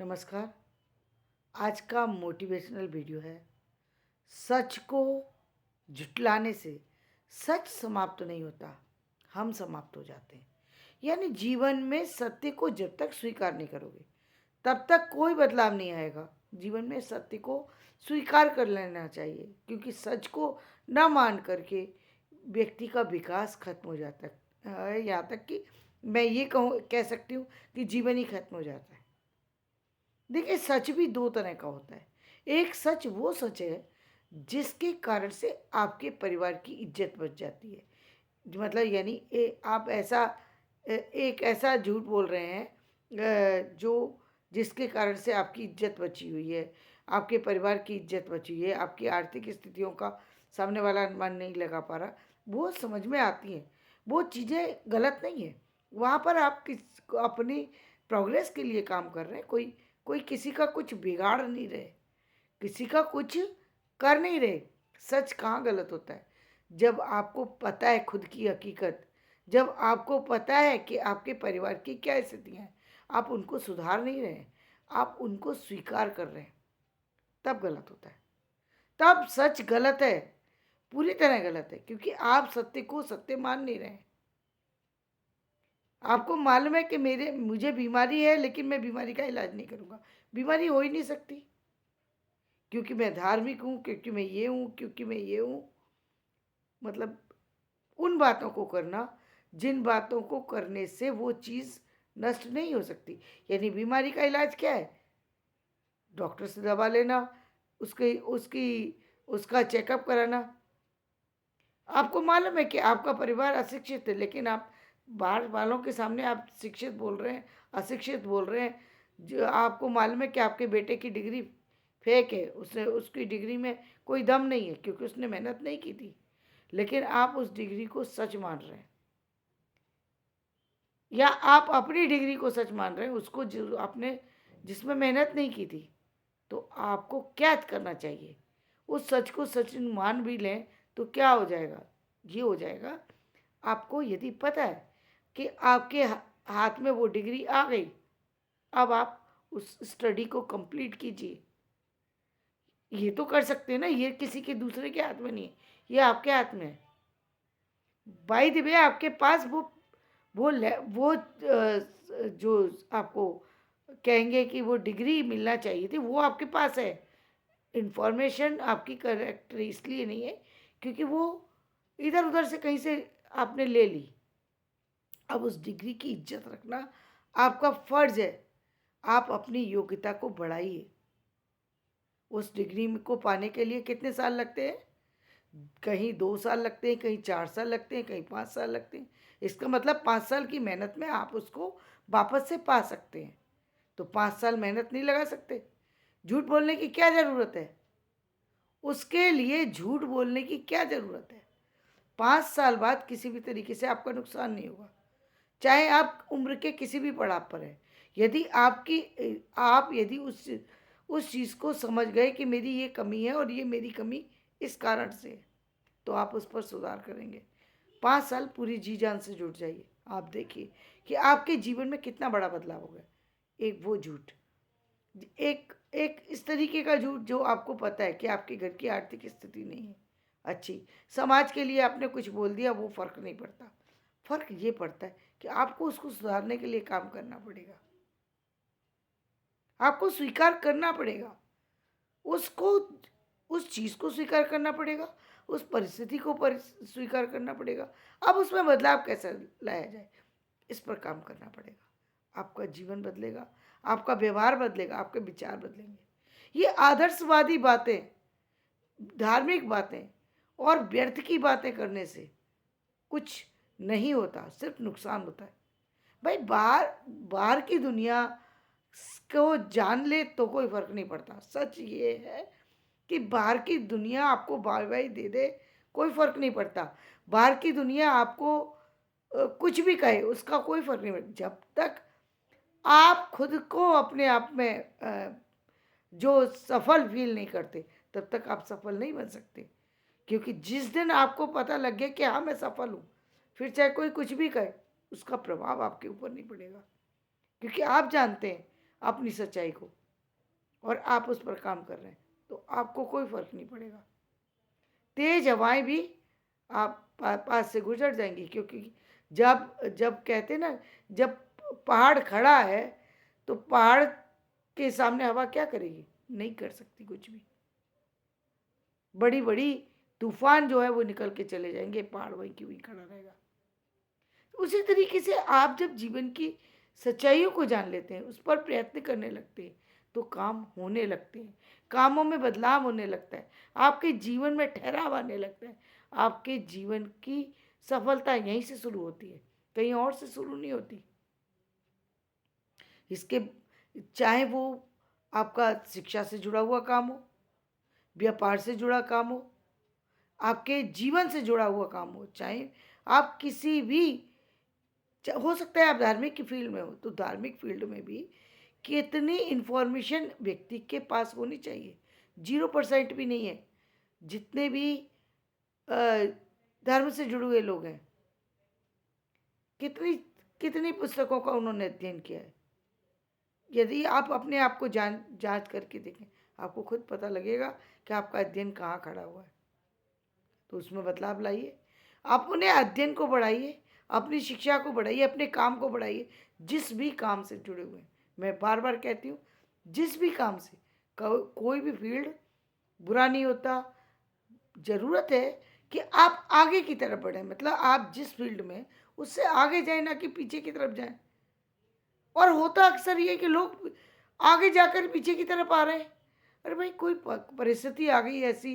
नमस्कार। आज का मोटिवेशनल वीडियो है। सच को झुठलाने से सच समाप्त नहीं होता, हम समाप्त हो जाते हैं। यानी जीवन में सत्य को जब तक स्वीकार नहीं करोगे तब तक कोई बदलाव नहीं आएगा। जीवन में सत्य को स्वीकार कर लेना चाहिए, क्योंकि सच को न मान करके व्यक्ति का विकास खत्म हो जाता है। यहाँ तक कि मैं ये कह सकती हूँ कि जीवन ही खत्म हो जाता है। देखिए, सच भी दो तरह का होता है। एक सच वो सच है जिसके कारण से आपके परिवार की इज्जत बच जाती है। मतलब यानी आप ऐसा एक ऐसा झूठ बोल रहे हैं जो जिसके कारण से आपकी इज्जत बची हुई है, आपके परिवार की इज्जत बची हुई है, आपकी आर्थिक स्थितियों का सामने वाला अनुमान नहीं लगा पा रहा। वो समझ में आती हैं, वो चीज़ें गलत नहीं है। वहाँ पर आप अपनी प्रोग्रेस के लिए काम कर रहे हैं। कोई कोई किसी का कुछ बिगाड़ नहीं रहे, किसी का कुछ कर नहीं रहे। सच कहाँ गलत होता है? जब आपको पता है खुद की हकीकत, जब आपको पता है कि आपके परिवार की क्या स्थितियाँ हैं, आप उनको सुधार नहीं रहे हैं, आप उनको स्वीकार कर रहे हैं, तब गलत होता है। तब सच गलत है, पूरी तरह गलत है, क्योंकि आप सत्य को सत्य मान नहीं रहे हैं। आपको मालूम है कि मुझे बीमारी है, लेकिन मैं बीमारी का इलाज नहीं करूँगा। बीमारी हो ही नहीं सकती, क्योंकि मैं धार्मिक हूँ, क्योंकि मैं ये हूँ, क्योंकि मैं ये हूँ। मतलब उन बातों को करना जिन बातों को करने से वो चीज़ नष्ट नहीं हो सकती। यानी बीमारी का इलाज क्या है? डॉक्टर से दवा लेना, उसकी उसकी उसका चेकअप कराना। आपको मालूम है कि आपका परिवार अशिक्षित है, लेकिन आप बाहर वालों के सामने आप शिक्षित बोल रहे हैं, अशिक्षित बोल रहे हैं। जो आपको मालूम है कि आपके बेटे की डिग्री फेक है, उसने उसकी डिग्री में कोई दम नहीं है, क्योंकि उसने मेहनत नहीं की थी, लेकिन आप उस डिग्री को सच मान रहे हैं। या आप अपनी डिग्री को सच मान रहे हैं, उसको जो आपने जिसमें मेहनत नहीं की थी। तो आपको क्या करना चाहिए? उस सच को सच मान भी लें तो क्या हो जाएगा? ये हो जाएगा, आपको यदि पता है कि आपके हाथ में वो डिग्री आ गई, अब आप उस स्टडी को कंप्लीट कीजिए। ये तो कर सकते हैं ना, ये किसी के दूसरे के हाथ में नहीं है, ये आपके हाथ में है। बाय द वे, आपके पास वो जो आपको कहेंगे कि वो डिग्री मिलना चाहिए थी, वो आपके पास है। इन्फॉर्मेशन आपकी करेक्ट इसलिए नहीं है क्योंकि वो इधर उधर से कहीं से आपने ले ली। अब उस डिग्री की इज्जत रखना आपका फ़र्ज़ है। आप अपनी योग्यता को बढ़ाइए। उस डिग्री को पाने के लिए कितने साल लगते हैं? कहीं 2 साल लगते हैं, कहीं 4 साल लगते हैं, कहीं 5 साल लगते हैं। इसका मतलब 5 साल की मेहनत में आप उसको वापस से पा सकते हैं। तो 5 साल मेहनत नहीं लगा सकते? झूठ बोलने की क्या ज़रूरत है? उसके लिए झूठ बोलने की क्या ज़रूरत है? 5 साल बाद किसी भी तरीके से आपका नुकसान नहीं होगा। चाहे आप उम्र के किसी भी पड़ाव पर हैं। यदि आप यदि उस चीज़ को समझ गए कि मेरी ये कमी है और ये मेरी कमी इस कारण से है, तो आप उस पर सुधार करेंगे। 5 साल पूरी जी-जान से जुट जाइए। आप देखिए कि आपके जीवन में कितना बड़ा बदलाव होगा। एक वो झूठ, एक एक इस तरीके का झूठ जो आपको पता है कि आपके घर की आर्थिक स्थिति नहीं है अच्छी, समाज के लिए आपने कुछ बोल दिया, वो फ़र्क नहीं पड़ता। फ़र्क ये पड़ता है कि आपको उसको सुधारने के लिए काम करना पड़ेगा। आपको स्वीकार करना पड़ेगा। उसको उस चीज़ को स्वीकार करना पड़ेगा, उस परिस्थिति को स्वीकार करना पड़ेगा। अब उसमें बदलाव कैसे लाया जाए, इस पर काम करना पड़ेगा। आपका जीवन बदलेगा, आपका व्यवहार बदलेगा, आपके विचार बदलेंगे। ये आदर्शवादी बातें, धार्मिक बातें और व्यर्थ की बातें करने से कुछ नहीं होता, सिर्फ नुकसान होता है। भाई, बाहर बाहर की दुनिया को जान ले तो कोई फ़र्क नहीं पड़ता। सच ये है कि बाहर की दुनिया आपको वाह-वाही दे दे, कोई फ़र्क नहीं पड़ता। बाहर की दुनिया आपको कुछ भी कहे, उसका कोई फ़र्क नहीं पड़ता। जब तक आप खुद को अपने आप में जो सफल फ़ील नहीं करते, तब तक आप सफल नहीं बन सकते। क्योंकि जिस दिन आपको पता लग गया कि हाँ, मैं सफल हूँ, फिर चाहे कोई कुछ भी कहे, उसका प्रभाव आपके ऊपर नहीं पड़ेगा। क्योंकि आप जानते हैं, अपनी सच्चाई को, और आप उस पर काम कर रहे हैं, तो आपको कोई फ़र्क नहीं पड़ेगा। तेज़ हवाएँ भी आप पास से गुज़र जाएँगी, क्योंकि जब जब कहते हैं ना, जब पहाड़ खड़ा है, तो पहाड़ के सामने हवा क्या करेगी? नहीं कर सकती कुछ भी। बड़ी-बड़ी तूफ़ान जो है वो निकल के चले जाएँगे, पहाड़ वहीं की वहीं खड़ा रहेगा। उसी तरीके से आप जब जीवन की सच्चाइयों को जान लेते हैं, उस पर प्रयत्न करने लगते हैं, तो काम होने लगते हैं, कामों में बदलाव होने लगता है, आपके जीवन में ठहराव आने लगता है। आपके जीवन की सफलता यहीं से शुरू होती है, कहीं और से शुरू नहीं होती। इसके चाहे वो आपका शिक्षा से जुड़ा हुआ काम हो, व्यापार से जुड़ा काम हो, आपके जीवन से जुड़ा हुआ काम हो, चाहे आप किसी भी हो सकता है आप धार्मिक की फील्ड में हो, तो धार्मिक फील्ड में भी कितनी इन्फॉर्मेशन व्यक्ति के पास होनी चाहिए, 0% भी नहीं है। जितने भी अ, धर्म से जुड़े हुए लोग हैं, कितनी कितनी पुस्तकों का उन्होंने अध्ययन किया है। यदि आप अपने आप को जांच करके देखें, आपको खुद पता लगेगा कि आपका अध्ययन कहाँ खड़ा हुआ है। तो उसमें बदलाव लाइए, अपने अध्ययन को बढ़ाइए, अपनी शिक्षा को बढ़ाइए, अपने काम को बढ़ाइए, जिस भी काम से जुड़े हुए हैं। मैं बार बार कहती हूँ, जिस भी काम से, कोई भी फील्ड बुरा नहीं होता। ज़रूरत है कि आप आगे की तरफ बढ़ें, मतलब आप जिस फील्ड में, उससे आगे जाएं, ना कि पीछे की तरफ जाएं। और होता अक्सर ये कि लोग आगे जाकर पीछे की तरफ आ रहे हैं। अरे भाई, कोई परिस्थिति आ गई ऐसी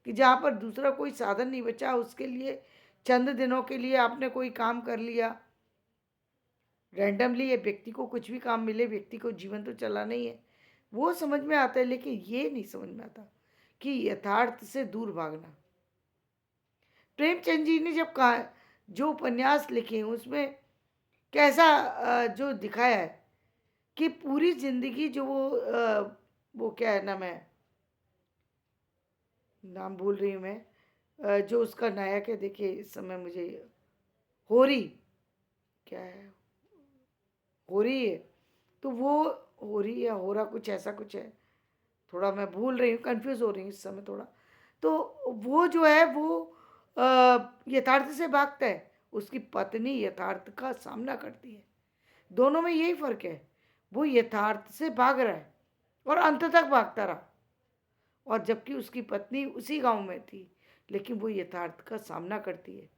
कि जहाँ पर दूसरा कोई साधन नहीं बचा, उसके लिए चंद दिनों के लिए आपने कोई काम कर लिया रैंडमली। ये व्यक्ति को कुछ भी काम मिले, व्यक्ति को जीवन तो चलाना ही है, वो समझ में आता है। लेकिन ये नहीं समझ में आता कि यथार्थ से दूर भागना। प्रेमचंद जी ने जब कहा, जो उपन्यास लिखे हैं, उसमें कैसा जो दिखाया है कि पूरी ज़िंदगी जो वो क्या है नाम है, नाम भूल रही हूँ मैं, जो उसका नायक है, देखिए इस समय मुझे, होरी, क्या है, होरी है। तो वो होरी या होरा, कुछ ऐसा कुछ है, थोड़ा मैं भूल रही हूँ, कंफ्यूज हो रही हूँ इस समय थोड़ा। तो वो जो है वो यथार्थ से भागता है, उसकी पत्नी यथार्थ का सामना करती है। दोनों में यही फर्क है, वो यथार्थ से भाग रहा है और अंत तक भागता रहा, और जबकि उसकी पत्नी उसी गांव में थी, लेकिन वो यथार्थ का सामना करती है।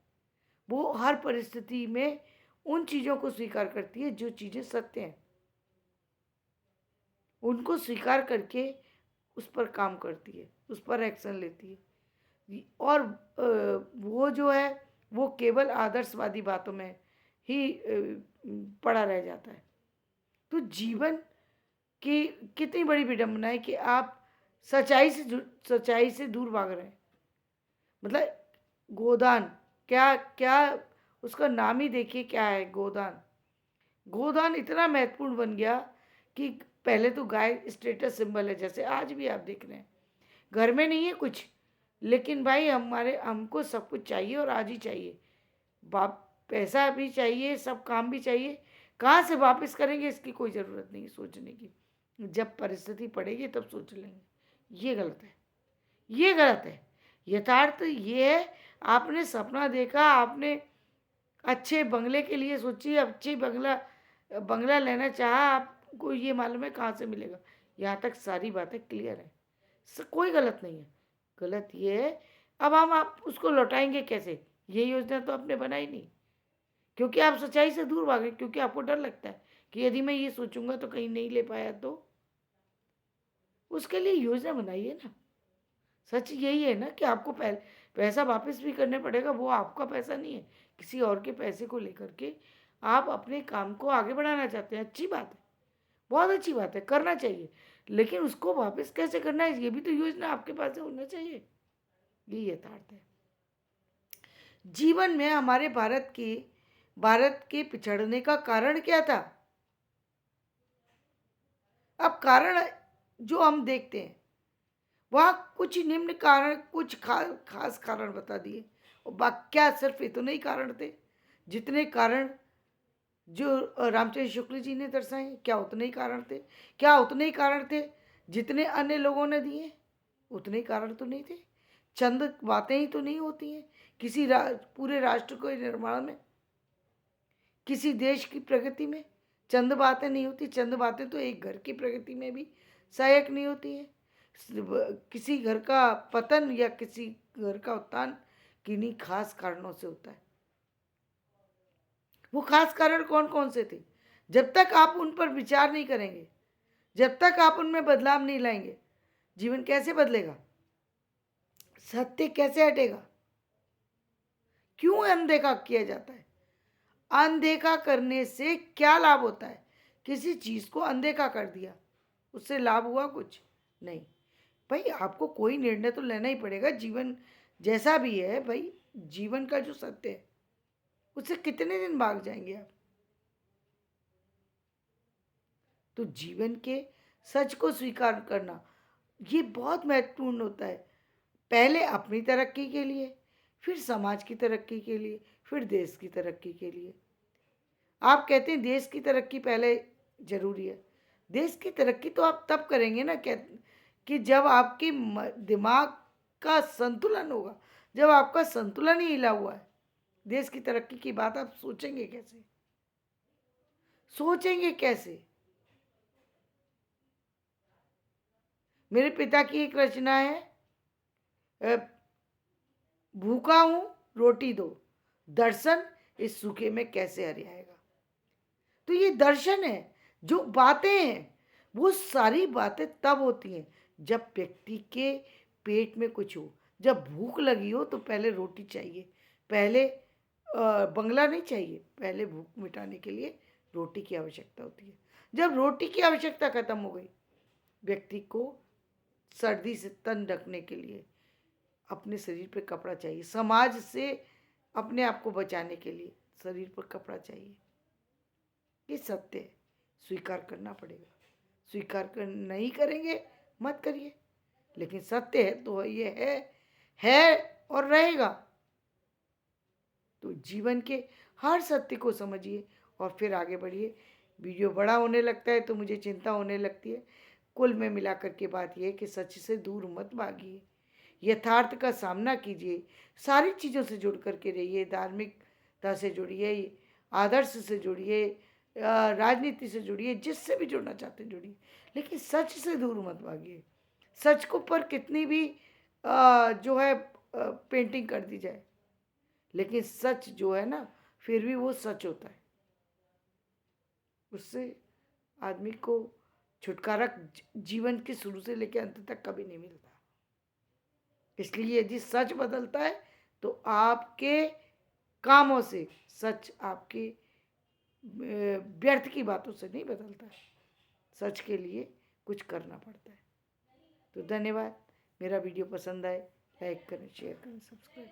वो हर परिस्थिति में उन चीज़ों को स्वीकार करती है जो चीज़ें सत्य हैं, उनको स्वीकार करके उस पर काम करती है, उस पर एक्शन लेती है। और वो जो है वो केवल आदर्शवादी बातों में ही पड़ा रह जाता है। तो जीवन की कितनी बड़ी विडंबना है कि आप सच्चाई से दूर भाग रहे हैं। मतलब गोदान, क्या क्या, उसका नाम ही देखिए क्या है, गोदान। गोदान इतना महत्वपूर्ण बन गया कि पहले तो गाय स्टेटस सिंबल है, जैसे आज भी आप देख रहे हैं, घर में नहीं है कुछ, लेकिन भाई हमको सब कुछ चाहिए और आज ही चाहिए। बाप पैसा भी चाहिए, सब काम भी चाहिए, कहाँ से वापस करेंगे इसकी कोई ज़रूरत नहीं है सोचने की। जब परिस्थिति पड़ेगी तब सोच लेंगे। ये गलत है, ये गलत है। यथार्थ ये है, आपने सपना देखा, आपने अच्छे बंगले के लिए सोची, अच्छी बंगला बंगला लेना चाहा, आपको ये मालूम है कहाँ से मिलेगा। यहाँ तक सारी बातें क्लियर है, कोई गलत नहीं है। गलत ये है, अब हम आप उसको लौटाएंगे कैसे, ये योजना तो आपने बनाई नहीं, क्योंकि आप सच्चाई से दूर भागे, क्योंकि आपको डर लगता है कि यदि मैं ये सोचूंगा तो कहीं नहीं ले पाया तो। उसके लिए योजना बनाइए ना। सच यही है ना कि आपको पैसा वापस भी करने पड़ेगा, वो आपका पैसा नहीं है, किसी और के पैसे को लेकर के आप अपने काम को आगे बढ़ाना चाहते हैं। अच्छी बात है, बहुत अच्छी बात है, करना चाहिए, लेकिन उसको वापस कैसे करना है, ये भी तो योजना आपके पास होना चाहिए। ये यथार्थ है। जीवन में हमारे भारत के पिछड़ने का कारण क्या था? अब कारण जो हम देखते हैं, वहाँ कुछ निम्न कारण, कुछ खास कारण बता दिए, और बाकी क्या सिर्फ इतने ही कारण थे जितने कारण जो रामचंद्र शुक्ल जी ने दर्शाए, क्या उतने ही कारण थे? क्या उतने ही कारण थे जितने अन्य लोगों ने दिए? उतने ही कारण तो नहीं थे। चंद बातें ही तो नहीं होती हैं किसी पूरे राष्ट्र के निर्माण में, किसी देश की प्रगति में। चंद बातें नहीं होती। चंद बातें तो एक घर की प्रगति में भी सहायक नहीं होती है। किसी घर का पतन या किसी घर का उत्थान किन्हीं खास कारणों से होता है। वो खास कारण कौन कौन से थे? जब तक आप उन पर विचार नहीं करेंगे, जब तक आप उनमें बदलाव नहीं लाएंगे, जीवन कैसे बदलेगा? सत्य कैसे हटेगा? क्यों अनदेखा किया जाता है? अनदेखा करने से क्या लाभ होता है? किसी चीज को अनदेखा कर दिया, उससे लाभ हुआ कुछ नहीं। भाई आपको कोई निर्णय तो लेना ही पड़ेगा। जीवन जैसा भी है भाई, जीवन का जो सत्य है उससे कितने दिन भाग जाएंगे आप? तो जीवन के सच को स्वीकार करना ये बहुत महत्वपूर्ण होता है। पहले अपनी तरक्की के लिए, फिर समाज की तरक्की के लिए, फिर देश की तरक्की के लिए। आप कहते हैं देश की तरक्की पहले जरूरी है। देश की तरक्की तो आप तब करेंगे ना कि जब आपके दिमाग का संतुलन होगा। जब आपका संतुलन ही हिला हुआ है, देश की तरक्की की बात आप सोचेंगे कैसे? सोचेंगे कैसे? मेरे पिता की एक रचना है, अ, भूखा हूं रोटी दो, दर्शन इस सूखे में कैसे हरियाएगा। तो ये दर्शन है। जो बातें हैं वो सारी बातें तब होती हैं जब व्यक्ति के पेट में कुछ हो। जब भूख लगी हो तो पहले रोटी चाहिए, पहले बंगला नहीं चाहिए, पहले भूख मिटाने के लिए रोटी की आवश्यकता होती है। जब रोटी की आवश्यकता खत्म हो गई, व्यक्ति को सर्दी से तन ढकने के लिए अपने शरीर पर कपड़ा चाहिए, समाज से अपने आप को बचाने के लिए शरीर पर कपड़ा चाहिए। ये सत्य है, स्वीकार करना पड़ेगा। स्वीकार कर नहीं करेंगे मत करिए, लेकिन सत्य है तो ये है और रहेगा। तो जीवन के हर सत्य को समझिए और फिर आगे बढ़िए। वीडियो बड़ा होने लगता है तो मुझे चिंता होने लगती है। कुल में मिलाकर के बात यह है कि सच से दूर मत भागिए, यथार्थ का सामना कीजिए, सारी चीज़ों से जुड़ करके रहिए। धार्मिकता से जुड़िए, आदर्श से जुड़िए, राजनीति से जुड़िए, जिससे भी जुड़ना चाहते हैं जुड़िए, लेकिन सच से दूर मत भागिए। सच को पर कितनी भी जो है पेंटिंग कर दी जाए, लेकिन सच जो है ना फिर भी वो सच होता है। उससे आदमी को छुटकारा जीवन के शुरू से लेकर अंत तक कभी नहीं मिलता। इसलिए यदि सच बदलता है तो आपके कामों से, सच आपके व्यर्थ की बातों से नहीं बदलता है। सच के लिए कुछ करना पड़ता है। तो धन्यवाद। मेरा वीडियो पसंद आए लाइक करें, शेयर करें, सब्सक्राइब करें।